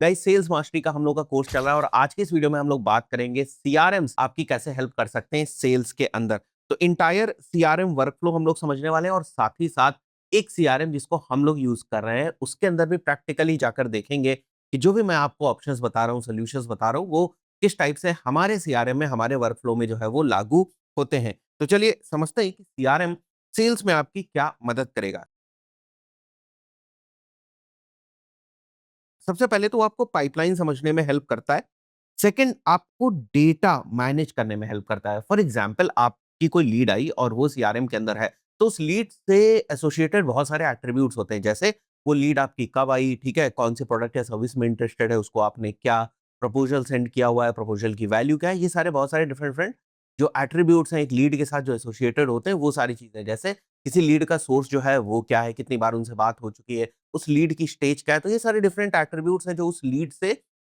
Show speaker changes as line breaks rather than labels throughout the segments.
Guys, sales mastery का हम लोग का कोर्स चल रहा है और आज के इस वीडियो में हम लोग बात करेंगे सीआरएम्स आपकी कैसे हेल्प कर सकते हैं सेल्स के अंदर। तो इंटायर सीआरएम वर्कफ्लो हम लोग समझने वाले हैं और साथ ही साथ एक सीआरएम जिसको हम लोग यूज कर रहे हैं उसके अंदर भी प्रैक्टिकली जाकर देखेंगे कि जो भी मैं आपको ऑप्शंस बता रहा हूँ, सोल्यूशंस बता रहा हूँ, वो किस टाइप से हमारे सीआरएम में, हमारे वर्कफ्लो में जो है वो लागू होते हैं। तो चलिए समझते हैं कि सीआरएम सेल्स में आपकी क्या मदद करेगा। सबसे पहले तो वो आपको पाइपलाइन समझने में हेल्प करता है। सेकंड, आपको डेटा मैनेज करने में हेल्प करता है। फॉर एग्जांपल, आपकी कोई लीड आई और वो सीआरएम के अंदर है, तो उस लीड से एसोसिएटेड बहुत सारे एट्रीब्यूट्स होते हैं। जैसे वो लीड आपकी कब आई, ठीक है, कौन से प्रोडक्ट या सर्विस में इंटरेस्टेड है, उसको आपने क्या प्रपोजल सेंड किया हुआ है, प्रपोजल की वैल्यू क्या है, ये सारे बहुत सारे डिफरेंट डिफरेंट जो एट्रीब्यूट्स हैं एक लीड के साथ जो एसोसिएटेड होते हैं, वो सारी चीजें। जैसे किसी लीड का सोर्स जो है वो क्या है, कितनी बार उनसे बात हो चुकी है, उस लीड की स्टेज क्या है, तो ये सारे डिफरेंट एट्रीब्यूट्स हैं जो उस लीड से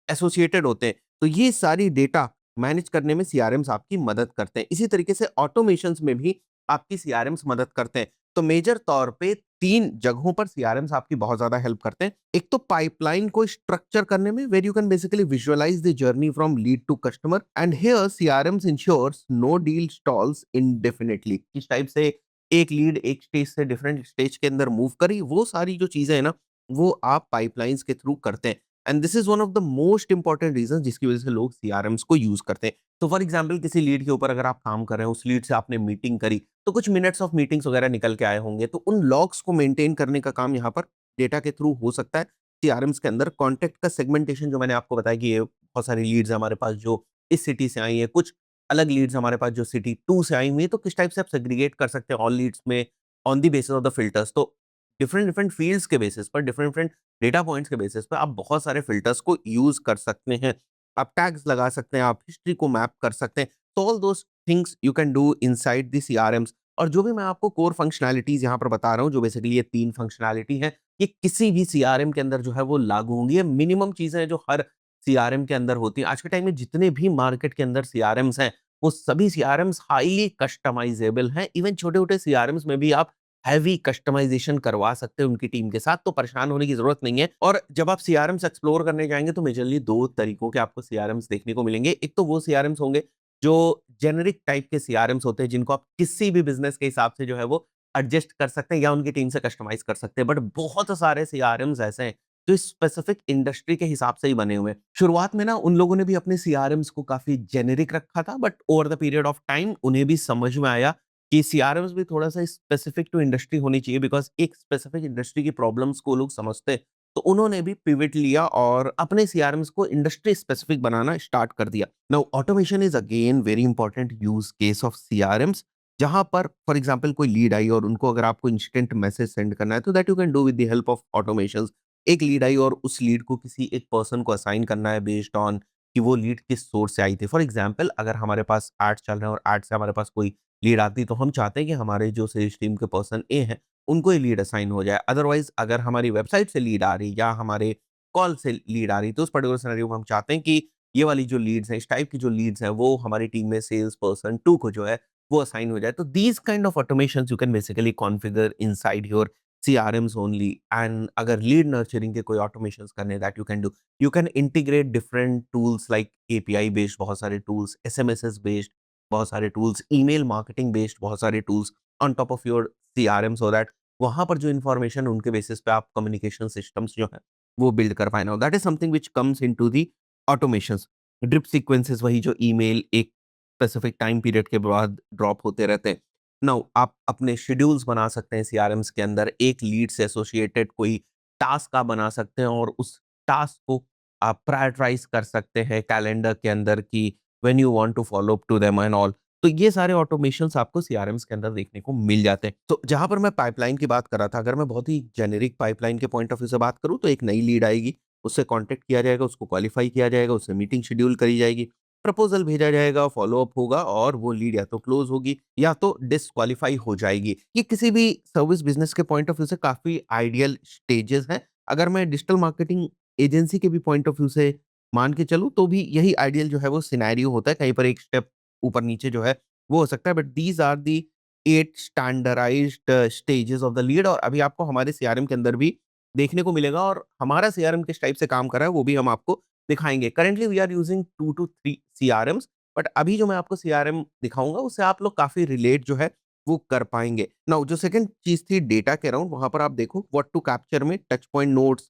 एसोसिएटेड होते हैं। तो ये सारी डेटा मैनेज करने में सीआरएम्स आपकी मदद करते हैं। इसी तरीके से ऑटोमेशंस में भी आपकी सीआरएम्स मदद करते हैं। तो मेजर तौर पे 3 जगहों पर सीआरएम्स आपकी बहुत ज़्यादा हेल्प करते हैं। एक तो पाइपलाइन को स्ट्रक्चर करने में, where you can basically visualise the journey from lead to customer, and here CRMs ensures no deal stalls indefinitely. किस टाइप से एक लीड एक स्टेज से डिफरेंट स्टेज के अंदर मूव करी, वो सारी जो चीज़ें हैं ना, वो आप पाइपलाइंस के थ्रू करते हैं। And this is one of the most important reason जिसकी वजह से लोग सीआरएम्स को यूज करते हैं। तो फॉर एग्जांपल, किसी लीड के ऊपर अगर आप काम कर रहे हैं, उस लीड से आपने मीटिंग करी, तो कुछ मिनट्स ऑफ मीटिंग्स वगैरह निकल के आए होंगे, तो उन लॉग्स को मेंटेन करने का काम यहाँ पर डेटा के थ्रू हो सकता है। सीआरएम्स के अंदर कॉन्टेक्ट का सेगमेंटेशन, जो मैंने आपको बताया कि ये बहुत सारी लीड्स हमारे पास जो इस सिटी से आई है, कुछ अलग लीड्स हमारे पास जो सिटी 2 से आई हुई है, तो किस टाइप से आप सेग्रीगेट कर सकते हैं ऑल लीड्स में on the basis of the filters. तो डिफरेंट डिफरेंट फील्ड्स के बेसिस पर, डिफरेंट डिफरेंट डेटा पॉइंट्स के बेसिस पे आप बहुत सारे फिल्टर्स को यूज कर सकते हैं। आप टैग्स लगा सकते हैं, आप हिस्ट्री को मैप कर सकते हैं। तो all those things you can do inside the CRMs. और जो भी मैं आपको कोर फंक्शनैलिटीज यहाँ पर बता रहा हूँ, जो बेसिकली ये 3 फंक्शनैलिटी हैं, ये किसी भी सीआरएम के अंदर जो है वो लागू होंगी। ये मिनिमम चीजें हैं जो हर सीआरएम के अंदर होती हैं। आज के टाइम में जितने भी मार्केट के अंदर सीआरएम्स हैं, वो सभी सीआरएम्स हाईली कस्टमाइजेबल हैं। इवन छोटे-छोटे सीआरएम्स में भी आप हैवी कस्टमाइजेशन करवा सकते हैं उनकी टीम के साथ, तो परेशान होने की ज़रूरत नहीं है। और जब आप सीआरएम्स एक्सप्लोर करने जाएँगे तो मेजरली 2 तरीकों के आपको सीआरएम्स देखने को मिलेंगे। एक तो वो सीआरएम्स होंगे जो जेनेरिक टाइप के सीआरएम्स होते हैं, जिनको आप किसी भी बिज़नेस के हिसाब से जो है वो एडजस्ट कर सकते हैं या उनकी टीम से कस्टमाइज़ कर सकते हैं। बट बहुत सारे सीआरएम्स ऐसे हैं जो स्पेसिफिक इंडस्ट्री के हिसाब से ही बने हुए हैं। शुरुआत में ना उन लोगों ने भी अपने सीआरएम्स को काफ़ी जेनेरिक रखा था, but over the period of time उन्हें भी समझ में आया कि सीआरएम्स भी थोड़ा-सा स्पेसिफिक टू इंडस्ट्री होनी चाहिए, बिकॉज़ एक स्पेसिफिक इंडस्ट्री की प्रॉब्लम्स को लोग समझते हैं। तो उन्होंने भी पिवट लिया और अपने सीआरएम्स को इंडस्ट्री स्पेसिफिक बनाना स्टार्ट कर दिया। Now automation is again very important use case of CRMs, जहाँ पर फॉर एग्जांपल कोई लीड आई और उनको अगर आपको इंस्टेंट मैसेज सेंड करना है, तो that you can do with the help of automations. एक लीड आई और उस लीड को किसी एक पर्सन को असाइन करना है बेस्ड ऑन कि वो लीड किस सोर्स से आई थी। फॉर एग्जांपल, अगर हमारे पास एड्स चल रहे हैं और एड से हमारे पास कोई लीड आती, तो हम चाहते हैं कि हमारे जो सेल्स टीम के पर्सन ए हैं, उनको ये लीड असाइन हो जाए। अदरवाइज़ अगर हमारी वेबसाइट से लीड आ रही या हमारे कॉल से लीड आ रही, तो उस पर्टिकुलर सिनेरियो में हम चाहते हैं कि ये वाली जो लीड्स हैं, इस टाइप की जो लीड्स हैं, वो हमारी टीम में सेल्स पर्सन 2 को जो है, वो असाइन हो जाए। तो these kind of automations you can basically configure inside your CRMs only. And अगर लीड नर्चरिंग के कोई ऑटोमेशंस करने, that you can do. You can integrate different tools like API based बहुत सारे टूल्स, एसएमएसएस बेस्ड बहुत सारे टूल्स, ईमेल मार्केटिंग बेस्ड बहुत सारे tools on top of your CRM, so that वहाँ पर जो इन्फॉर्मेशन उनके बेसिस पे आप कम्युनिकेशन सिस्टम्स जो हैं, वो बिल्ड कर पाएँ। Now that is something which comes into the automations. Drip sequences, वही जो ईमेल एक स्पेसिफिक टाइम पीरियड के बाद ड्रॉप होते रहते हैं। नाउ आप अपने शेड्यूल्स बना सकते हैं सीआरएम्स के अंदर, एक लीड से एसोसिएटेड कोई टास्क आप बना सकते हैं और उस टास्क को आप प्रायोरिटाइज़ कर सकते हैं कैलेंडर के अंदर कि when you want to follow up to them and all. तो ये सारे ऑटोमेशंस आपको सीआरएम्स के अंदर देखने को मिल जाते हैं। तो जहाँ पर मैं पाइपलाइन की बात कर रहा था, अगर मैं बहुत ही जेनेरिक पाइपलाइन के पॉइंट ऑफ व्यू से बात करूँ, तो एक नई लीड आएगी, उससे कॉन्टैक्ट किया जाएगा, उसको क्वालीफाई किया जाएगा, उससे मीटिंग शेड्यूल करी जाएगी, प्रपोज़ल भेजा जाएगा, फ़ॉलो अप होगा और वो लीड या तो क्लोज़ होगी या तो डिसक्वालीफाई हो जाएगी। ये किसी भी सर्विस बिज़नेस के पॉइंट ऑफ व्यू से काफ़ी आइडियल स्टेजेस हैं। अगर मैं डिजिटल मार्केटिंग एजेंसी के भी पॉइंट ऑफ व्यू से मान के चलूँ, तो भी यही आइडियल जो है वो सिनेरियो होता है। कहीं पर एक स्टेप ऊपर-नीचे जो है वो हो सकता है, but these are the 8 standardized stages of the lead. और अभी आपको हमारे सीआरएम के अंदर भी देखने को मिलेगा और हमारा सीआरएम किस टाइप से काम कर रहा है वो भी हम आपको दिखाएँगे। Currently we are using 2 to 3 CRMs, but अभी जो मैं आपको सीआरएम दिखाऊँगा उससे आप लोग काफ़ी रिलेट जो है वो कर पाएँगे। नाउ जो सेकंड चीज़ थी डेटा के अराउंड, वहाँ पर आप देखो व्हाट टू कैप्चर में touch point notes,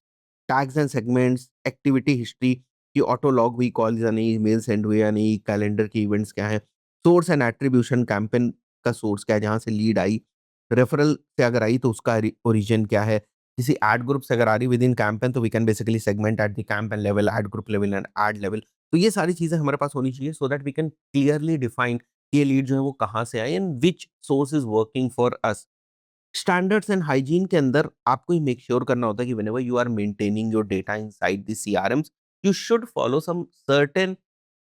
tags and segments, activity history कि ऑटो लॉग हुई कॉल्स या नहीं, मेल सेंड हुए या नहीं, कैलेंडर के इवेंट्स क्या हैं, सोर्स एंड एट्रिब्यूशन कैंपेन का सोर्स क्या है जहाँ से लीड आई, रेफरल से अगर आई तो उसका ओरिजिन क्या है, किसी एड ग्रुप से अगर आ रही विद इन कैंपेन तो we can basically segment at the campaign level, ad group level and ad level. तो ये सारी चीज़ें हमारे पास होनी चाहिए so that we can clearly define कि ये लीड जो है वो कहाँ से आई and which source is working for us. Standards and hygiene के अंदर आपको ही मेक श्योर करना होता है कि whenever you are maintaining your data inside the CRMs, you should follow some certain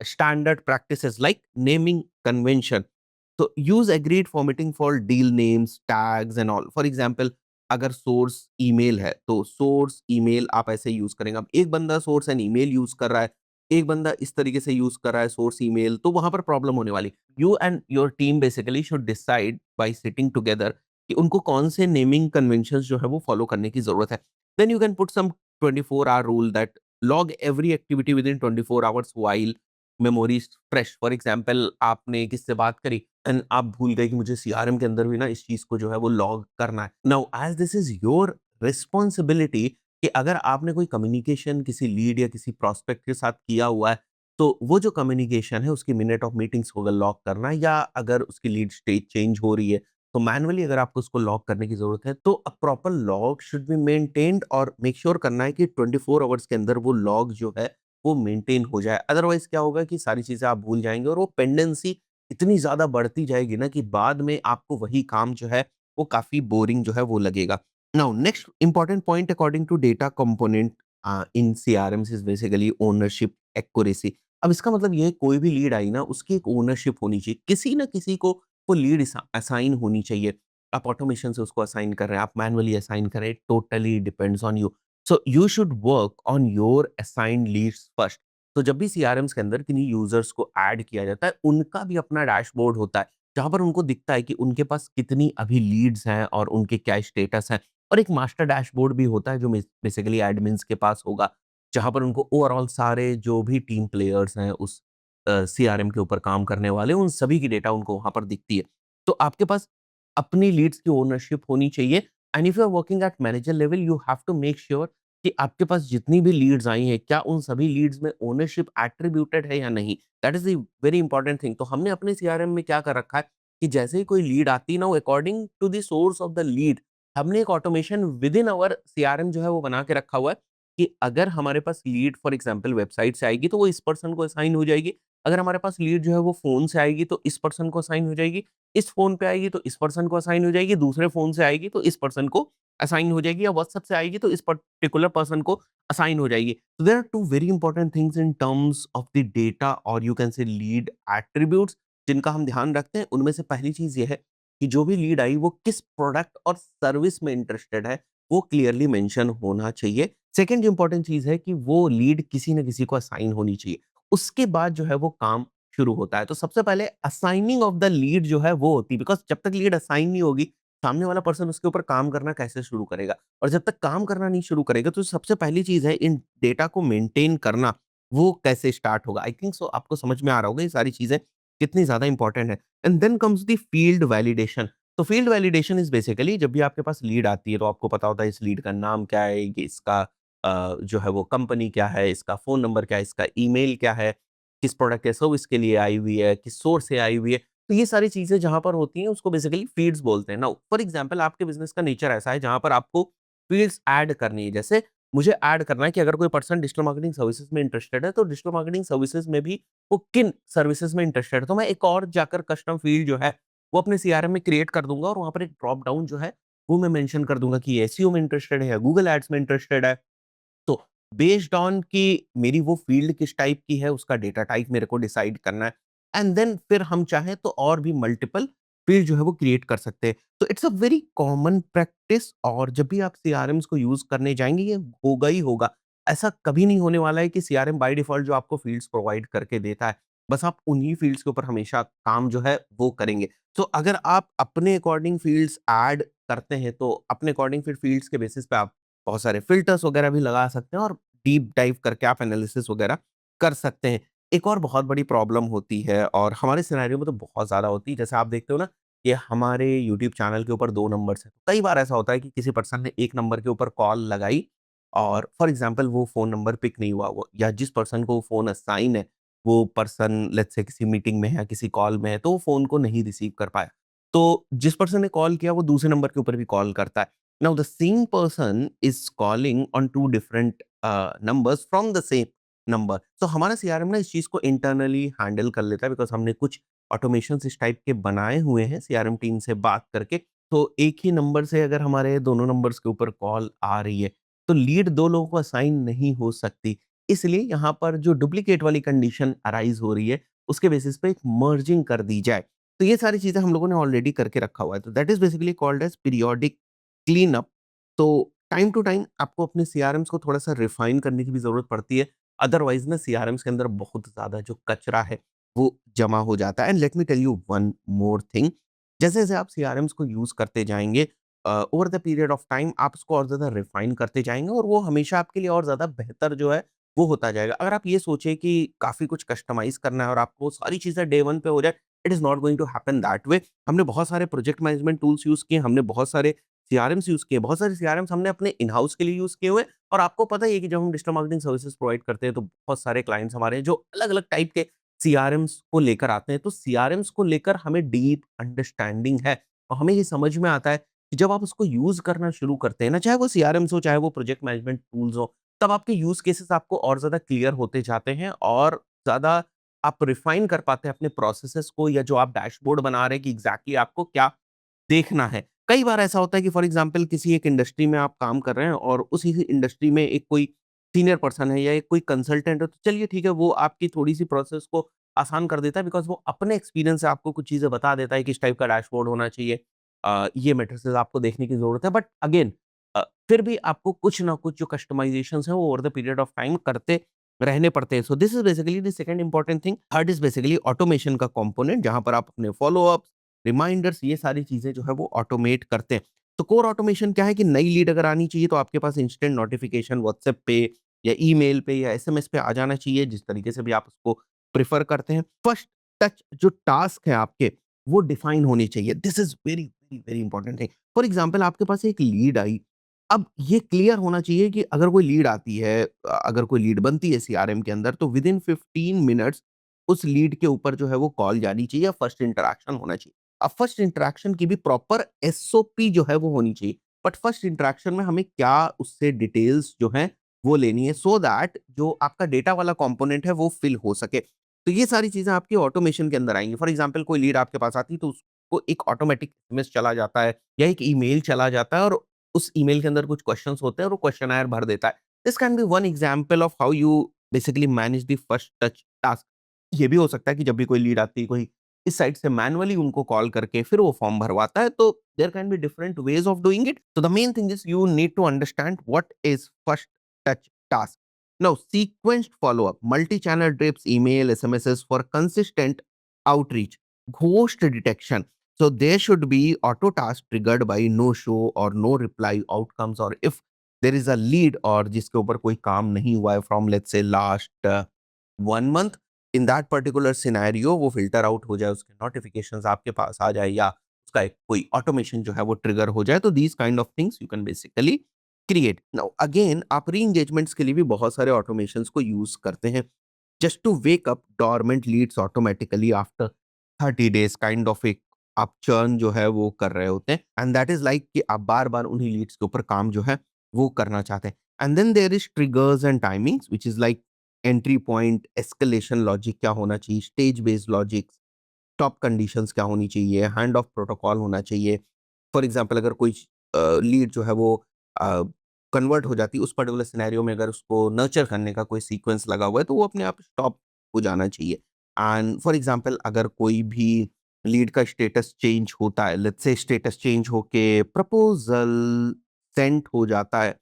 standard practices like naming convention. तो use agreed formatting for deal names, tags and all. For example अगर source email है तो source email आप ऐसे use करेंगे। अब एक बंदा सोर्स एंड ईमेल यूज कर रहा है, एक बंदा इस तरीके से यूज कर रहा है सोर्स ईमेल, तो वहां पर प्रॉब्लम होने वाली। You and your team basically should decide bye sitting together कि उनको कौन से नेमिंग कन्वेंशंस जो है वो फॉलो करने की ज़रूरत है। Then you can put some 24 hour rule that log every activity within 24 hours while memory is fresh. For example आपने किससे बात करी एंड आप भूल गए कि मुझे सीआरएम के अंदर भी ना इस चीज़ को जो है वो लॉग करना है। Now as this is your responsibility कि अगर आपने कोई कम्युनिकेशन किसी लीड या किसी प्रोस्पेक्ट के साथ किया हुआ है, तो वो जो कम्युनिकेशन है उसकी मिनट ऑफ मीटिंग्स को अगर लॉक करना है या अगर उसकी लीड स्टेज चेंज हो रही है तो मैनुअली अगर आपको उसको लॉक करने की ज़रूरत है, तो a proper log should be maintained और मेक श्योर करना है कि 24 आवर्स के अंदर वो लॉग जो है, वो मेंटेन हो जाए। अदरवाइज़ क्या होगा कि सारी चीज़ें आप भूल जाएँगे और वो पेंडेंसी इतनी ज़्यादा बढ़ती जाएगी ना कि बाद में आपको वही काम जो है, वो काफ़ी बोरिंग जो है वो लगेगा। Now next important point according to data component in CRMs is basically ownership accuracy. अब इसका मतलब ये है कोई भी लीड आई ना, उसकी एक ओनरशिप होनी चाहिए। किसी न किसी को वो लीड असाइन होनी चाहिए। आप ऑटोमेशन से उसको असाइन कर रहे हैं, आप मैनुअली असाइन कर रहे हैं, totally depends on you. So you should work on your assigned leads first. तो जब भी सीआरएम्स के अंदर किन्हीं यूजर्स को ऐड किया जाता है, उनका भी अपना डैशबोर्ड होता है, जहाँ पर उनको दिखता है कि उनके पास कितनी अभी लीड्स हैं और उनके क्या स्टेटस हैं। और एक मास्टर डैशबोर्ड भी होता है जो बेसिकली एडमिन्स के पास होगा, जहाँ पर उनको ओवरऑल सारे जो भी टीम प्लेयर्स हैं उस सीआरएम के ऊपर काम करने वाले, उन सभी की डेटा उनको वहाँ पर दिखती है। तो आपके पास अपनी लीड्स की ओनरशिप होनी चाहिए and if you are working at manager level you have to make sure कि आपके पास जितनी भी लीड्स आई हैं, क्या उन सभी लीड्स में ओनरशिप एट्रिब्यूटेड है या नहीं? That is the very important thing. तो हमने अपने सीआरएम में क्या कर रखा है कि जैसे ही कोई लीड आती है ना, according to the source of the lead, हमने एक automation within our CRM जो है वो बना के रखा हुआ है कि अगर हमारे पास लीड फॉर एग्जांपल वेबसाइट से आएगी, तो वो इस पर्सन को असाइन हो जाएगी। अगर हमारे पास लीड जो है वो फ़ोन से आएगी, तो इस पर्सन को असाइन हो जाएगी। इस फ़ोन पे आएगी, तो इस पर्सन को असाइन हो जाएगी। दूसरे फ़ोन से आएगी, तो इस पर्सन को असाइन हो जाएगी या व्हाट्सएप से आएगी, तो इस पर्टिकुलर पर्सन को असाइन हो जाएगी। So there are two very important things in terms of the data or you can say lead attributes जिनका हम ध्यान रखते हैं। उनमें से पहली चीज़ ये है कि जो भी लीड आई वो किस प्रोडक्ट और सर्विस में इंटरेस्टेड है, वो क्लियरली मेंशन होना चाहिए। सेकंड जो इम्पोर्टेंट चीज़ है कि वो लीड किसी न किसी को असाइन होनी चाहिए। उसके बाद जो है वो काम शुरू होता है। तो सबसे पहले असाइनिंग ऑफ द लीड जो है वो होती है, बिकॉज़ जब तक लीड असाइन नहीं होगी, सामने वाला पर्सन उसके ऊपर काम करना कैसे शुरू करेगा? और जब तक काम करना नहीं शुरू करेगा, तो सबसे पहली चीज़ है इन डेटा को मेंटेन करना, वो कैसे स्टार्ट होगा? आई थिंक सो आपको समझ में आ रहा होगा ये सारी चीज़ें कितनी ज़्यादा इम्पोर्टेंट है। And then comes the field validation. तो फील्ड वैलिडेशन इज़ बेसिकली जब भी आपके पास लीड आती है, तो आपको पता होता है इस लीड का नाम क्या है, ये इसका जो है वो कंपनी क्या है, इसका फ़ोन नंबर क्या है, इसका ईमेल क्या है, किस प्रोडक्ट या सर्विस के लिए आई हुई है, किस सोर्स से आई हुई है। तो ये सारी चीज़ें जहाँ पर होती हैं उसको बेसिकली फील्ड्स बोलते हैं। नाउ फॉर एग्ज़ाम्पल आपके बिज़नेस का नेचर ऐसा है जहाँ पर आपको फील्ड्स ऐड करनी है। जैसे मुझे ऐड करना है कि अगर कोई पर्सन डिजिटल मार्केटिंग सर्विसेज़ में इंटरेस्टेड है, तो डिजिटल मार्केटिंग सर्विसेज़ में भी वो किन सर्विसेज़ में इंटरेस्टेड है। तो मैं एक और जाकर कस्टम फील्ड जो है, वो अपने सीआरएम में क्रिएट कर दूँगा और वहाँ पर एक ड्रॉप डाउन जो है, वो मैं मेंशन कर दूँगा कि एसईओ में इंटरेस्टेड है या गूगल एड्स में इंटरेस्टेड है। तो बेस्ड ऑन कि मेरी वो फील्ड किस टाइप की है, उसका डेटा टाइप मेरे को डिसाइड करना है एंड देन फिर हम चाहें तो और भी मल्टीपल फील्ड जो है वो क्रिएट कर सकते हैं। तो it's a very common practice और जब भी आप सीआरएम्स को यूज़ करने जाएँगे, ये होगा ही होगा। ऐसा कभी नहीं होने वाला है कि सीआरएम बाय डिफ़ॉल्ट जो आपको फील्ड्स प्रोवाइड करके देता है, बस आप उन्हीं फील्ड्स के ऊपर हमेशा काम जो है वो करेंगे। तो अगर आप अपने अकॉर्डिंग फील्ड्स ऐड करते हैं, तो अपने अकॉर्डिंग फिर फील्ड्स के बेसिस पे आप बहुत सारे फ़िल्टर्स वगैरह भी लगा सकते हैं और डीप डाइव करके आप एनालिसिस वगैरह कर सकते हैं। एक और बहुत बड़ी प्रॉब्लम होती है और हमारे सिनेरियो में तो बहुत ज़्यादा होती है, जैसे आप देखते हो ना कि हमारे यूट्यूब चैनल के ऊपर 2 नंबर्स हैं। कई बार ऐसा होता है कि किसी पर्सन ने 1 नंबर के ऊपर कॉल लगाई और फॉर एग्ज़ाम्पल वो फ़ोन नंबर पिक नहीं हुआ वो या जिस पर्सन को वो फ़ोन असाइन है, वो पर्सन लेट्स से किसी मीटिंग में है या किसी कॉल में है, तो वो फ़ोन को नहीं रिसीव कर पाया। तो जिस पर्सन ने कॉल किया वो दूसरे नंबर के ऊपर भी कॉल करता है। Now the same person is calling on 2 different numbers from the same number. तो हमारा सीआरएम ना इस चीज़ को इंटरनली हैंडल कर लेता है बिकॉज़ हमने कुछ ऑटोमेशंस इस टाइप के बनाए हुए हैं सीआरएम टीम से बात करके। तो एक ही नंबर से अगर हमारे दोनों नंबर्स के ऊपर कॉल आ रही है, तो लीड 2 लोगों को असाइन नहीं हो सकती। इसलिए यहाँ पर जो डुप्लीकेट वाली कंडीशन अराइज़ हो रही है, उसके बेसिस पे एक मर्जिंग कर दी जाए। तो ये सारी चीज़ें हम लोगों ने ऑलरेडी करके रखा हुआ है। तो that is basically called as periodic clean up. तो टाइम टू टाइम आपको अपने सीआरएम्स को थोड़ा-सा रिफाइन करने की भी ज़रूरत पड़ती है। अदरवाइज़ ना सीआरएम्स के अंदर बहुत ज़्यादा जो कचरा है, वो जमा हो जाता है। And let me tell you one more thing, जैसे-जैसे आप सीआरएम्स को यूज़ करते जाएँगे over the period of time आप उसको और ज़्यादा रिफाइन करते जाएँगे और वो हमेशा आपके लिए और ज़्यादा बेहतर जो है, वो होता जाएगा। अगर आप ये सोचें कि काफ़ी कुछ कस्टमाइज़ करना है और आपको सारी चीज़ें डे 1 पे हो जाए, it is not going to happen that way. हमने बहुत सारे प्रोजेक्ट मैनेजमेंट टूल्स यूज़ किए, हमने बहुत सारे सीआरएम्स यूज़ किए, बहुत सारे सीआरएम्स हमने अपने इन हाउस के लिए यूज़ किए हुए हैं और आपको पता ही है कि जब हम डिजिटल मार्केटिंग सर्विसेज़ प्रोवाइड करते हैं, तो बहुत सारे क्लाइंट्स हमारे हैं जो अलग-अलग टाइप के सीआरएम्स को लेकर आते हैं। तो सीआरएम्स को लेकर हमें डीप अंडरस्टैंडिंग है और हमें ये समझ में आता है कि जब आप उसको यूज़ करना शुरू करते हैं ना, चाहे वो सीआरएम्स हो, चाहे वो प्रोजेक्ट मैनेजमेंट टूल्स हो, तब आपके यूज़ केसेस आपको और ज़्यादा क्लियर होते जाते हैं और ज़्यादा आप रिफाइन कर पाते हैं अपने प्रोसेसेस को या जो आप डैशबोर्ड बना रहे हैं कि एग्ज़ैक्टली आपको क्या देखना है। कई बार ऐसा होता है कि फॉर एग्ज़ाम्पल किसी एक इंडस्ट्री में आप काम कर रहे हैं और उसी इंडस्ट्री में एक कोई सीनियर पर्सन है या एक कोई कंसल्टेंट है, तो चलिए ठीक है, वो आपकी थोड़ी-सी प्रोसेस को आसान कर देता है बिकॉज़ वो अपने एक्सपीरियंस से आपको कुछ चीज़ें बता देता है कि इस टाइप का डैशबोर्ड होना चाहिए। ये मैट्रिसेस आपको देखने की ज़रूरत है। बट अगेन फिर भी आपको कुछ ना कुछ जो कस्टमाइज़ेशंस हैं, वो over the period of time करते रहने पड़ते हैं। So this is basically the second important thing. Third is basically automation का कंपोनेंट जहाँ पर आप अपने फ़ॉलो-अप्स, रिमाइंडर्स ये सारी चीज़ें जो है वो ऑटोमेट करते हैं। तो कोर ऑटोमेशन क्या है कि नई लीड अगर आनी चाहिए तो आपके पास इंस्टेंट नोटिफ़िकेशन व्हाट्सएप पे या ईमेल पे या एसएमएस पे आ जाना चाहिए, जिस तरीके से भी आप उसको प्रेफ़र करते हैं। फर्स्ट टच जो टास्क है आपके, वो डिफाइन होने चाहिए। This is very, very, very important thing. For example आपके पास एक लीड आई, अब ये क्लियर होना चाहिए कि अगर कोई लीड आती है अगर कोई लीड बनती है सीआरएम के अंदर तो विदिन 15 मिनट्स उस लीड के ऊपर जो है वो कॉल जानी चाहिए या फर्स्ट इंटरैक्शन होना चाहिए। अब फर्स्ट इंटरैक्शन की भी प्रॉपर एसओपी जो है वो होनी चाहिए। बट फर्स्ट इंटरैक्शन में हमें क्या उससे डिटेल्स जो हैं वो लेनी है सो दैट जो आपका डेटा वाला कंपोनेंट है वो फिल हो सके। तो ये सारी चीज़ें आपकी ऑटोमेशन के अंदर आएँगी। फॉर एग्ज़ाम्पल कोई लीड आपके पास आती है तो उसको एक ऑटोमैटिक एसएमएस चला जाता है या एक ईमेल चला जाता है और उस ईमेल के अंदर कुछ क्वेश्चन्स होते हैं और वो क्वेश्चनेयर भर देता है। This can be one example of how you basically manage the first touch task. ये भी हो सकता है कि जब भी कोई लीड आती है, कोई इस साइड से मैनुअली उनको कॉल करके फिर वो फॉर्म भरवाता है, तो there can be different ways of doing it. So the main thing is you need to understand what is first touch task. Now, sequenced follow-up, multi-channel drips, email, SMSs for consistent outreach, ghost detection. So there should be auto task triggered by no show or no reply outcomes, or if there is a lead और जिसके ऊपर कोई काम नहीं हुआ है from let's say last 1 month, in that particular scenario वो filter out हो जाए, उसके नोटिफ़िकेशंस आपके पास आ जाए या उसका एक कोई ऑटोमेशन जो है वो ट्रिगर हो जाए, तो these kind of things you can basically create. Now again आप री-एंगेजमेंट्स के लिए भी बहुत सारे ऑटोमेशंस को यूज़ करते हैं, just to wake up dormant leads automatically after 30 days kind of एक आप चर्न जो है वो कर रहे होते हैं एंड दैट इज़ लाइक कि आप बार-बार उन्हीं लीड्स के ऊपर काम जो है वो करना चाहते हैं। And then there is triggers and timings which is like entry point, escalation logic क्या होना चाहिए, stage based logics, top conditions क्या होनी चाहिए, हैंड ऑफ प्रोटोकॉल होना चाहिए। फॉर एग्ज़ाम्पल अगर कोई लीड जो है वो अ, कन्वर्ट हो जाती है उस पर्टिकुलर सिनेरियो में अगर उसको नर्चर करने का कोई सीक्वेंस लगा हुआ है, तो वो अपने आप स्टॉप हो जाना चाहिए। एंड फॉर एग्ज़ाम्पल अगर कोई भी लीड का स्टेटस चेंज होता है, लेट्स से स्टेटस चेंज होके प्रपोज़ल सेंट हो जाता है,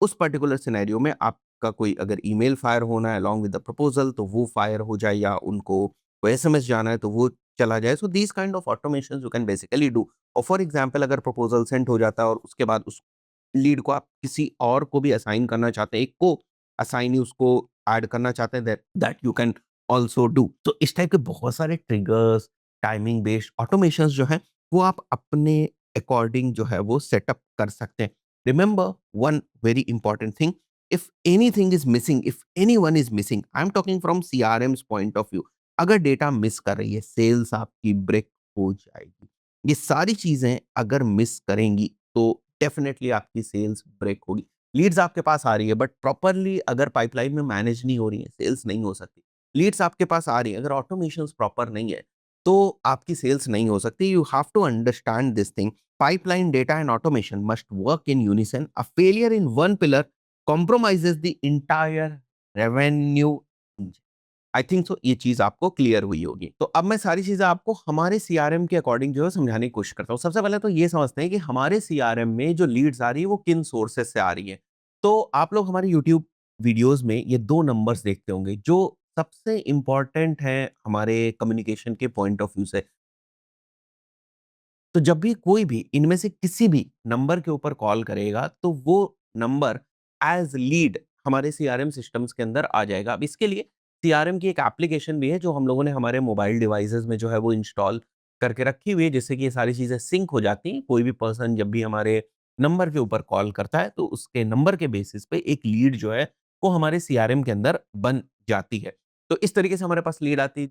उस पर्टिकुलर सिनेरियो में आपका कोई अगर ईमेल फायर होना है अलोंग विद द प्रपोज़ल तो वो फायर हो जाए या उनको कोई एसएमएस जाना है तो वो चला जाए। So these kind of automations you can basically do. और फॉर एग्ज़ाम्पल अगर प्रपोज़ल सेंड हो जाता है और उसके बाद उस लीड को आप किसी और को भी असाइन करना चाहते हैं, एक को असाइनी उसको ऐड करना चाहते हैं, that you can also do. तो इस टाइप के बहुत सारे ट्रिगर्स, टाइमिंग बेस्ड ऑटोमेशंस जो हैं, वो आप अपने अकॉर्डिंग जो है वो सेटअप कर सकते हैं। Remember one very important thing, if anything is missing, if anyone is missing, I am talking from CRMs point of view, अगर डेटा मिस कर रही है, सेल्स आपकी ब्रेक हो जाएगी। ये सारी चीजें अगर मिस करेंगी तो डेफिनेटली आपकी सेल्स ब्रेक होगी। लीड्स आपके पास आ रही है बट प्रॉपरली अगर पाइपलाइन में मैनेज नहीं हो रही है, सेल्स नहीं हो सकती। लीड्स आपके पास आ रही है, अगर ऑटोमेशन प्रॉपर नहीं है तो आपकी सेल्स नहीं हो सकती। You have to understand this thing, pipeline data and automation must work in unison. A failure in one pillar compromises the entire revenue engine। I think so ये चीज आपको क्लियर हुई होगी। तो अब मैं सारी चीजें आपको हमारे सीआरएम के अकॉर्डिंग जो है समझाने की कोशिश करता हूँ। सबसे पहले तो ये समझते हैं कि हमारे सीआरएम में जो लीड्स आ रही है वो किन सोर्सेस से आ रही है। तो आप लोग हमारे यूट्यूब वीडियोस में ये दो नंबर्स देखते होंगे जो सबसे इंपॉर्टेंट है हमारे कम्युनिकेशन के पॉइंट ऑफ व्यू से। तो जब भी कोई भी इनमें से किसी भी नंबर के ऊपर कॉल करेगा तो वो नंबर एज लीड हमारे सीआरएम सिस्टम्स के अंदर आ जाएगा। अब इसके लिए सीआरएम की एक एप्लीकेशन भी है जो हम लोगों ने हमारे मोबाइल डिवाइसेस में जो है वो इंस्टॉल करके रखी हुई है, जिससे कि ये सारी चीजें सिंक हो जाती हैं। कोई भी पर्सन जब भी हमारे नंबर के ऊपर कॉल करता है तो उसके नंबर के बेसिस पे एक लीड जो है वो हमारे सीआरएम के अंदर बन जाती है। तो इस तरीके से हमारे पास लीड आती है।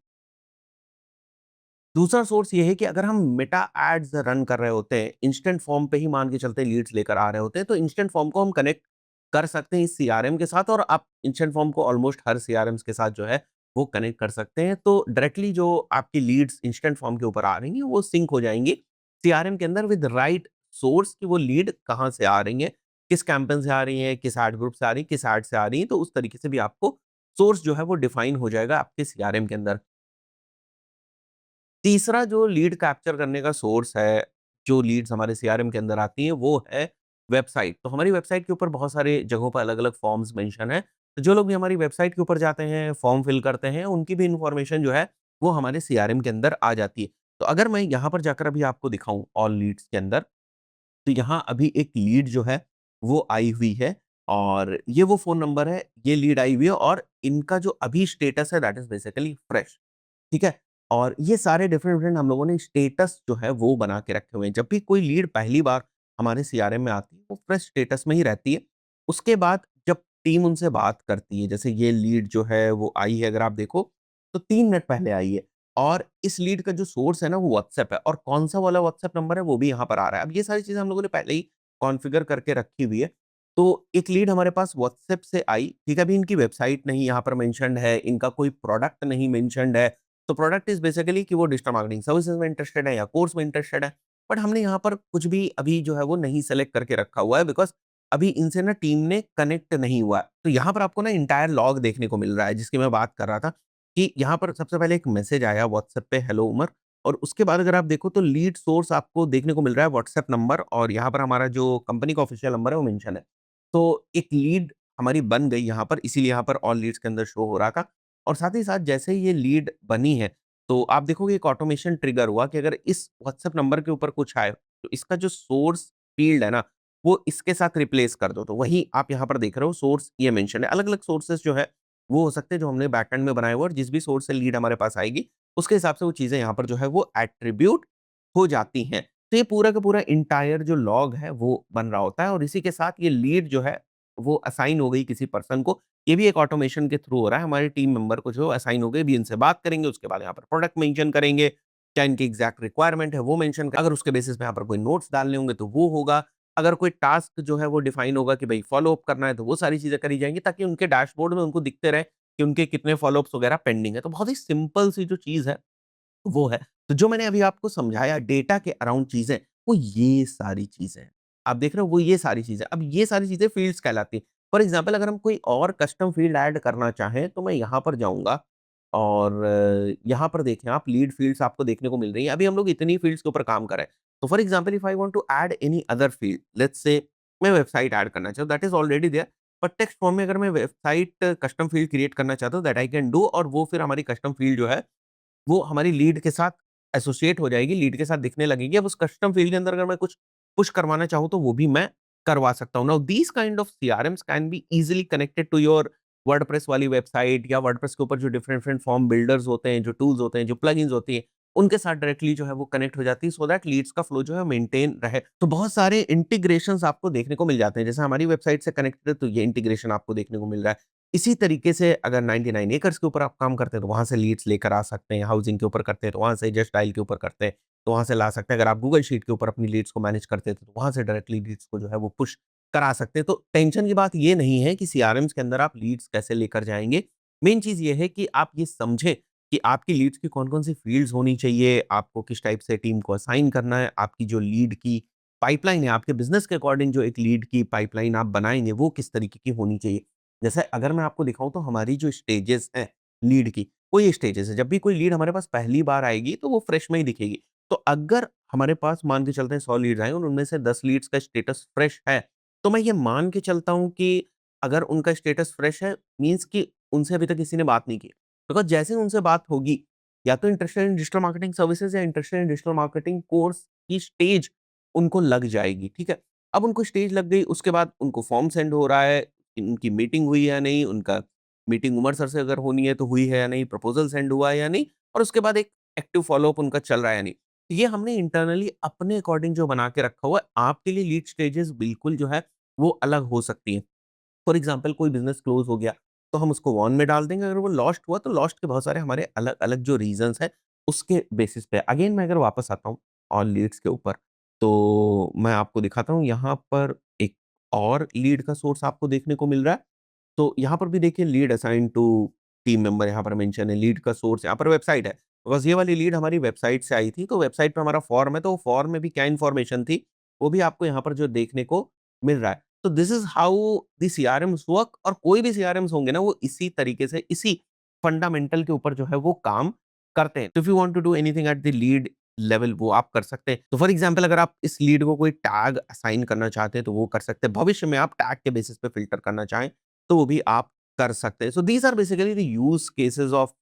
दूसरा सोर्स ये है कि अगर हम मेटा एड्स रन कर रहे होते हैं, इंस्टेंट फॉर्म पे ही मान के चलते लीड्स लेकर आ रहे होते हैं, तो इंस्टेंट फॉर्म को हम कनेक्ट कर सकते हैं इस सीआरएम के साथ, और आप इंस्टेंट फॉर्म को ऑलमोस्ट हर सीआरएम्स के साथ जो है वो कनेक्ट कर सकते हैं। तो डायरेक्टली जो आपकी लीड्स इंस्टेंट फॉर्म के ऊपर आ रही हैं वो सिंक हो जाएंगी सीआरएम के अंदर विद राइट सोर्स की वो लीड कहाँ से आ रही है, किस कैंपेन से आ रही है, किस एड ग्रुप से आ रही है, किस एड से आ रही है। तो उस तरीके से भी आपको सोर्स जो है वो डिफाइन हो जाएगा आपके सीआरएम के अंदर। तीसरा जो लीड कैप्चर करने का सोर्स है, जो लीड्स हमारे सीआरएम के अंदर आती हैं, वो है वेबसाइट। तो हमारी वेबसाइट के ऊपर बहुत सारे जगहों पर अलग-अलग फॉर्म्स मेंशन हैं। तो जो लोग भी हमारी वेबसाइट के ऊपर जाते हैं, फॉर्म फिल करते हैं, उनकी भी इन्फॉर्मेशन जो है, वो हमारे सीआरएम के अंदर आ जाती है। तो अगर मैं यहाँ पर जाकर अभी आपको दिखाऊँ ऑल लीड्स के अंदर, तो यहाँ अभी एक लीड जो है, वो आई हुई है और ये वो फ़ोन नंबर है, ये लीड आई हुई है और इनका जो अभी स्टेटस है दैट इज़ बेसिकली फ्रेश। ठीक है? और ये सारे डिफरेंट-डिफरेंट हम लोगों ने स्टेटस जो है वो बना के रखे हुए हैं। जब भी कोई लीड पहली बार हमारे सीआरएम में आती है, वो फ्रेश स्टेटस में ही रहती है। उसके बाद जब टीम उनसे बात करती है, जैसे ये लीड जो है वो आई है, अगर आप देखो तो 3 मिनट पहले आई है और इस लीड का जो सोर्स है ना वो व्हाट्सएप है और कौन-सा वाला व्हाट्सएप नंबर है वो भी यहाँ पर आ रहा है। अब ये सारी चीज़ें हम लोगों ने पहले ही कॉन्फ़िगर करके रखी हुई है। तो एक लीड हमारे पास व्हाट्सएप से आई, ठीक है? अभी इनकी वेबसाइट नहीं यहाँ पर मेंशन्ड है, इनका कोई प्रोडक्ट नहीं मेंशन्ड है। तो प्रोडक्ट इज़ बेसिकली कि वो डिजिटल मार्केटिंग सर्विसेज़ में इंटरेस्टेड है या कोर्स में इंटरेस्टेड है। बट हमने यहाँ पर कुछ भी अभी जो है वो नहीं सेलेक्ट करके रखा हुआ है बिकॉज़ अभी इनसे ना टीम ने कनेक्ट नहीं हुआ है। तो यहाँ पर आपको ना एंटायर लॉग देखने को मिल रहा है जिसकी मैं बात कर रहा था कि यहाँ पर सबसे पहले एक मैसेज आया व्हाट्सएप पे, हेलो उमर, और उसके बाद अगर आप देखो तो लीड सोर्स आपको देखने को मिल रहा है व्हाट्सएप नंबर और यहाँ पर हमारा जो कंपनी का ऑफिशियल नंबर है वो मेंशन है। तो एक लीड हमारी बन गई यहाँ पर, इसीलिए यहाँ पर ऑल लीड्स के अंदर शो हो रहा था। और साथ ही साथ जैसे ही ये लीड बनी है, तो आप देखोगे एक ऑटोमेशन ट्रिगर हुआ कि अगर इस व्हाट्सएप नंबर के ऊपर कुछ आए, तो इसका जो सोर्स फ़ील्ड है ना, वो इसके साथ रिप्लेस कर दो। तो वही आप यहाँ पर देख रहे हो, सोर्स ये मेंशन है। अलग-अलग सोर्सेज़ जो है, वो हो सकते हैं जो हमने बैकएंड में बनाए हुए, और जिस भी सोर्स से लीड हमारे पास आएगी, उसके हिसाब से वो चीज़ें यहाँ पर जो है वो एट्रिब्यूट हो जाती हैं। तो ये पूरा का पूरा एंटायर जो लॉग है वो बन रहा होता है और इसी के साथ ये लीड जो है वो असाइन हो गई किसी पर्सन को। ये भी एक ऑटोमेशन के थ्रू हो रहा है। हमारे टीम मेंबर को जो असाइन हो गई, अभी इनसे बात करेंगे, उसके बाद यहाँ पर प्रोडक्ट मेंशन करेंगे, क्या इनकी एग्ज़ैक्ट रिक्वायरमेंट है वो मेंशन अगर उसके बेसिस पे यहाँ पर कोई नोट्स डालने होंगे तो वो होगा। अगर कोई टास्क जो है वो डिफाइन होगा कि भई फ़ॉलो अप करना है तो वो सारी चीज़ें करी जाएँगी ताकि उनके डैशबोर्ड में उनको दिखते रहे कि उनके कितने फ़ॉलो अप्स वगैरह पेंडिंग है। तो बहुत ही सिंपल सी जो चीज़ है वो है। तो जो मैंने अभी आपको समझाया डेटा के अराउंड चीज़ें, वो ये सारी चीज़ें हैं। आप देख रहे हो वो ये सारी चीज़ें। अब ये सारी चीज़ें फ़ील्ड्स कहलाती हैं। फॉर एग्ज़ाम्पल अगर हम कोई और कस्टम फ़ील्ड ऐड करना चाहें, तो मैं यहाँ पर जाऊँगा और यहाँ पर देखें आप लीड फ़ील्ड्स आपको देखने को मिल रही हैं। अभी हम लोग इतनी फ़ील्ड्स के ऊपर काम कर रहे हैं। तो for example if I want to add any other field, let's say मैं वेबसाइट ऐड करना चाहूँ, that is already there. But text form में अगर मैं वेबसाइट कस्टम फ़ील्ड क्रिएट करना चाहता हूँ, दैट आई कैन डू, और वो फिर हमारी कस्टम फ़ील्ड जो है वो हमारी लीड के साथ एसोसिएट हो जाएगी, लीड के साथ दिखने लगेगी। अब उस कस्टम फ़ील्ड के अंदर अगर मैं कुछ पुश करवाना चाहूँ तो वो भी मैं करवा सकता हूँ। Now these kind of CRMs can be easily connected to your WordPress वाली वेबसाइट या वर्डप्रेस के ऊपर जो डिफरेंट फॉर्म बिल्डर्स होते हैं, जो टूल्स होते हैं, जो प्लगइन्स होती हैं, उनके साथ डायरेक्टली जो है वो कनेक्ट हो जाती है सो दैट लीड्स का फ्लो जो है मेंटेन रहे। तो बहुत सारे इंटीग्रेशंस आपको देखने को मिल जाते हैं। जैसे हमारी वेबसाइट से कनेक्टेड है तो ये इंटीग्रेशन आपको देखने को मिल रहा है। इसी तरीके से अगर 99 एकर्स के ऊपर आप काम करते हैं तो वहाँ से लीड्स लेकर आ सकते हैं। हाउसिंग के ऊपर करते हैं तो वहाँ से, जस्ट डायल के ऊपर करते हैं तो वहाँ से ला सकते हैं। अगर आप गूगल शीट के ऊपर अपनी लीड्स को मैनेज करते थे तो वहाँ से डायरेक्टली लीड्स को जो है वो पुश करा सकते हैं। तो टेंशन की बात ये नहीं है कि सीआरएम्स के अंदर आप लीड्स कैसे लेकर जाएँगे। मेन चीज़ ये है कि आप ये समझें कि आपकी लीड्स की कौन-कौन सी फ़ील्ड्स होनी चाहिए, आपको किस टाइप से टीम को असाइन करना है, आपकी जो लीड की पाइपलाइन है, आपके बिज़नेस के अकॉर्डिंग जो एक लीड की पाइपलाइन आप बनाएँगे, वो किस तरीके की होनी चाहिए। जैसे अगर मैं आपको दिखाऊँ तो हमारी जो स्टेजेज़ हैं लीड की, वो ये स्टेजेज़ है। जब भी कोई लीड हमारे पास पहली बार आएगी, तो वो फ्रेश में ही दिखेगी। तो अगर हमारे पास मान के चलते हैं 100 लीड्स आए और उनमें से 10 लीड्स का स्टेटस फ्रेश है, तो मैं ये मान के चलता हूँ कि अगर उनका स्टेटस फ्रेश है, मीन्स कि उनसे अभी तक किसी ने बात नहीं की। बिकॉज़ जैसे ही उनसे बात होगी, या तो interested in digital marketing services या interested in digital marketing course की स्टेज उनको लग जाएगी, ठीक है? अब उनको स्टेज लग गई, उसके बाद उनको फॉर्म सेंड हो रहा है, उनकी मीटिंग हुई है या नहीं, उनका मीटिंग उमर सर से अगर होनी है तो हुई है या नहीं, प्रपोज़ल सेंड हुआ है या नहीं, और उसके बाद एक एक्टिव फ़ॉलो-अप उनका चल रहा है या नहीं। ये हमने इंटरनली अपने अकॉर्डिंग जो बना के रखा हुआ है, आपके लिए लीड स्टेजेस बिल्कुल जो है, वो अलग हो सकती हैं। फॉर एग्ज़ाम्पल कोई बिज़नेस क्लोज़ हो गया, तो हम उसको वॉन में डाल देंगे, अगर वो लॉस्ट हुआ, तो लॉस्ट के बहुत सारे हमारे अलग-अलग जो रीज़न्स हैं, उसके बेसिस पे। अगेन मैं अगर वापस आता हूँ ऑन लीड्स के ऊपर, तो मैं आपको दिखाता हूँ यहाँ पर एक और लीड का सोर्स आपको देखने को मिल रहा है। तो यहाँ पर भी देखिए lead assign to team member यहाँ पर मेंशन है, लीड का सोर्स यहाँ पर वेबसाइट है। बस ये वाली लीड हमारी वेबसाइट से आई थी, तो वेबसाइट पे हमारा फॉर्म है, तो फॉर्म में भी क्या इन्फॉर्मेशन थी, वो भी आपको यहाँ पर जो देखने को मिल रहा है। तो this is how the CRMs work, और कोई भी सीआरएम्स होंगे ना, वो इसी तरीके से, इसी फंडामेंटल के ऊपर जो है वो काम करते हैं। तो if you want to do anything at the lead level, वो आप कर सकते हैं। तो फॉर एग्जांपल अगर आप इस लीड को कोई टैग असाइन करना चाहते हैं, तो वो कर सकते हैं। भविष्य में आप टैग के बेसिस पे फ़िल्टर करना चाहें, तो वो भी आप कर सकते हैं। So these are basically the use cases of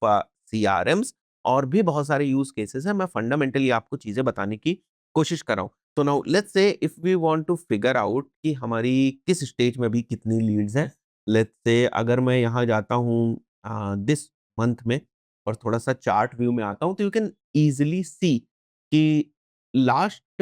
CRMs, और भी बहुत सारे यूज़ केसेस हैं। मैं फंडामेंटली आपको चीज़ें बताने की कोशिश कर रहा हूँ। तो now let's say if we want to figure out कि हमारी किस स्टेज में अभी कितनी लीड्स हैं। लेट्स से अगर मैं यहाँ जाता हूँ दिस मंथ में, और थोड़ा-सा चार्ट व्यू में आता हूँ, तो यू कैन ईज़िली सी कि लास्ट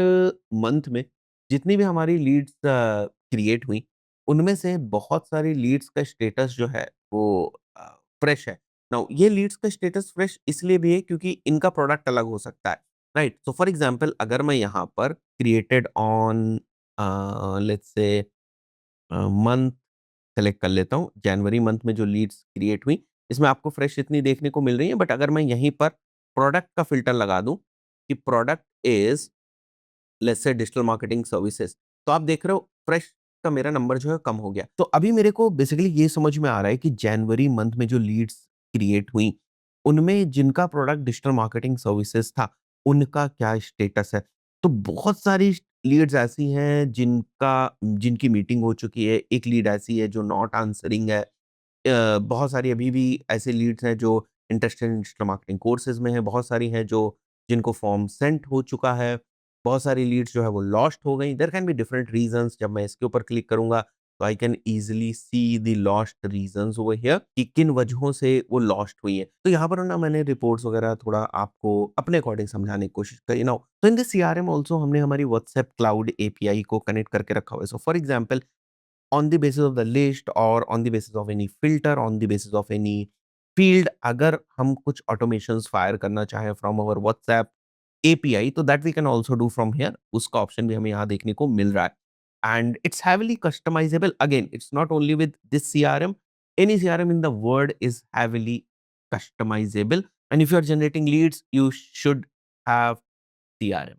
मंथ में जितनी भी हमारी लीड्स क्रिएट हुई, उनमें से बहुत सारी लीड्स का स्टेटस जो है वो अ, फ्रेश है। नाउ ये लीड्स का स्टेटस फ्रेश इसलिए भी है क्योंकि इनका प्रोडक्ट अलग हो सकता है, राइट? सो फॉर एग्ज़ाम्पल अगर मैं यहाँ पर created on let's say month select कर लेता हूँ, जनवरी मंथ में जो लीड्स क्रिएट हुई, इसमें आपको फ्रेश इतनी देखने को मिल रही है, बट अगर मैं यहीं पर प्रोडक्ट का फ़िल्टर लगा दूँ कि product is let's say digital marketing services, तो आप देख रहे हो फ्रेश का मेरा नंबर जो है कम हो गया। तो अभी मेरे को बेसिकली ये समझ में आ रहा है कि जनवरी मंथ में जो लीड्स क्रिएट हुई, उनमें जिनका प्रोडक्ट डिजिटल मार्केटिंग सर्विसेज था, उनका क्या स्टेटस है। तो बहुत सारी लीड्स ऐसी हैं जिनकी मीटिंग हो चुकी है, एक लीड ऐसी है जो नॉट आंसरिंग है। बहुत सारी अभी भी ऐसी लीड्स हैं जो interested in digital marketing courses में हैं, बहुत सारी हैं जो जिनको फॉर्म सेंड हो चुका है, बहुत सारी लीड्स जो है वो लॉस्ट हो गई। There can be different reasons. जब मैं इसके ऊपर क्लिक करूँगा, तो I can easily see the lost reasons over here कि किन वजहों से वो लॉस्ट हुई हैं। तो यहाँ पर ना मैंने रिपोर्ट्स वगैरह थोड़ा आपको अपने अकॉर्डिंग समझाने की कोशिश करी। नाउ तो इन दिस सीआरएम आल्सो हमने हमारी व्हाट्सएप क्लाउड एपीआई को कनेक्ट करके रखा हुआ है। So for example on the basis of the list और on the basis of any filter, on the basis of any field, अगर हम कुछ ऑटोमेशंस फायर करना चाहें फ्रॉम आवर व्हाट्सएप एपीआई, तो that we can also do from here. उसका option भी हमें यहाँ देखने को मिल रहा है। And it's heavily customisable. Again it's not only with this CRM, any CRM in the world is heavily customisable, and if you are generating leads you should have CRM.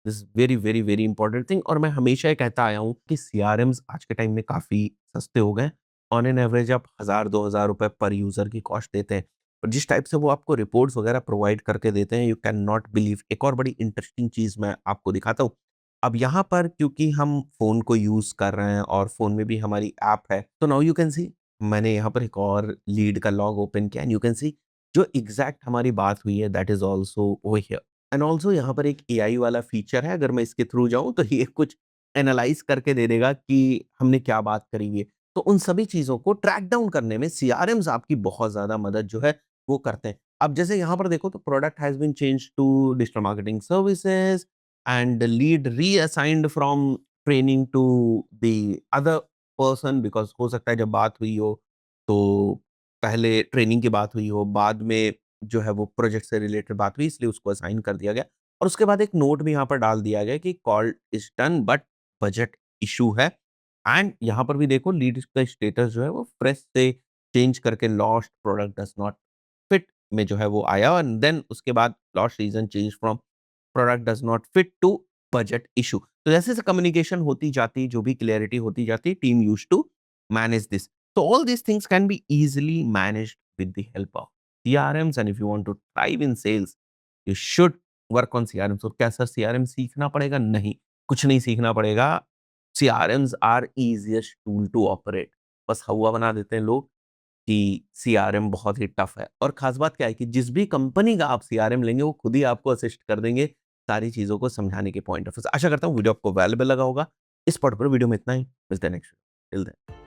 This is very very very important thing, और मैं हमेशा ये कहता आया हूँ कि सीआरएम्स आज के टाइम में काफ़ी सस्ते हो गए। ऑन एन एवरेज आप 1000-2000 रुपए पर यूज़र की कॉस्ट देते हैं। और जिस टाइप से वो आपको रिपोर्ट्स वगैरह प्रोवाइड करके देते हैं, यू कैन नॉट बिलीव। एक और बड़ी इंटरेस्टिंग चीज़ मैं आपको दिखाता हूँ। अब यहाँ पर क्योंकि हम फ़ोन को यूज़ कर रहे हैं और फ़ोन में भी हमारी ऐप है, तो नाउ यू कैन सी मैंने यहाँ पर एक और लीड का लॉग ओपन किया, एंड यू कैन सी जो एग्ज़ैक्ट हमारी बात हुई है that is also over here. And also यहाँ पर एक एआई वाला फीचर है, अगर मैं इसके थ्रू जाऊँ तो ये कुछ एनालाइज़ करके दे देगा कि हमने क्या बात करी है। तो उन सभी चीज़ों को ट्रैक डाउन करने में सीआरएम्स आपकी बहुत ज़्यादा मदद जो है वो करते हैं। अब जैसे यहाँ पर देखो तो product has been changed to digital marketing services and lead reassigned from training to the other person because हो सकता है जब बात हुई हो, तो पहले ट्रेनिंग की बात हुई हो, बाद में जो है वो प्रोजेक्ट से रिलेटेड बात हुई इसलिए उसको असाइन कर दिया गया और उसके बाद एक नोट भी यहाँ पर डाल दिया गया कि call is done but budget issue है एंड यहाँ पर भी देखो लीड का स्टेटस जो है वो फ्रेश से चेंज करके lost product does not fit में जो है वो आया एंड देन उसके बाद lost reason change from product does not fit to budget issue. तो जैसे-जैसे कम्युनिकेशन होती जाती, जो भी क्लैरिटी होती जाती, team used to manage this. So all these things can be easily managed with the help of CRMs and if you want to thrive in sales, you should work on CRM. So क्या sir CRM सीखना पड़ेगा? नहीं, कुछ नहीं सीखना पड़ेगा। CRMs are easiest tool to operate. बस हौवा बना देते हैं लोग कि सीआरएम बहुत ही टफ है और खास बात क्या है कि जिस भी कंपनी का आप सीआरएम लेंगे वो खुद ही आपको असिस्ट कर देंगे सारी चीज़ों को समझाने के पॉइंट ऑफ व्यू से। आशा करता हूँ वीडियो आपको वैल्युएबल लगा होगा। इस पर्टिकुलर वीडियो में इतना ही। मिलते हैं नेक्स्ट टिल देन।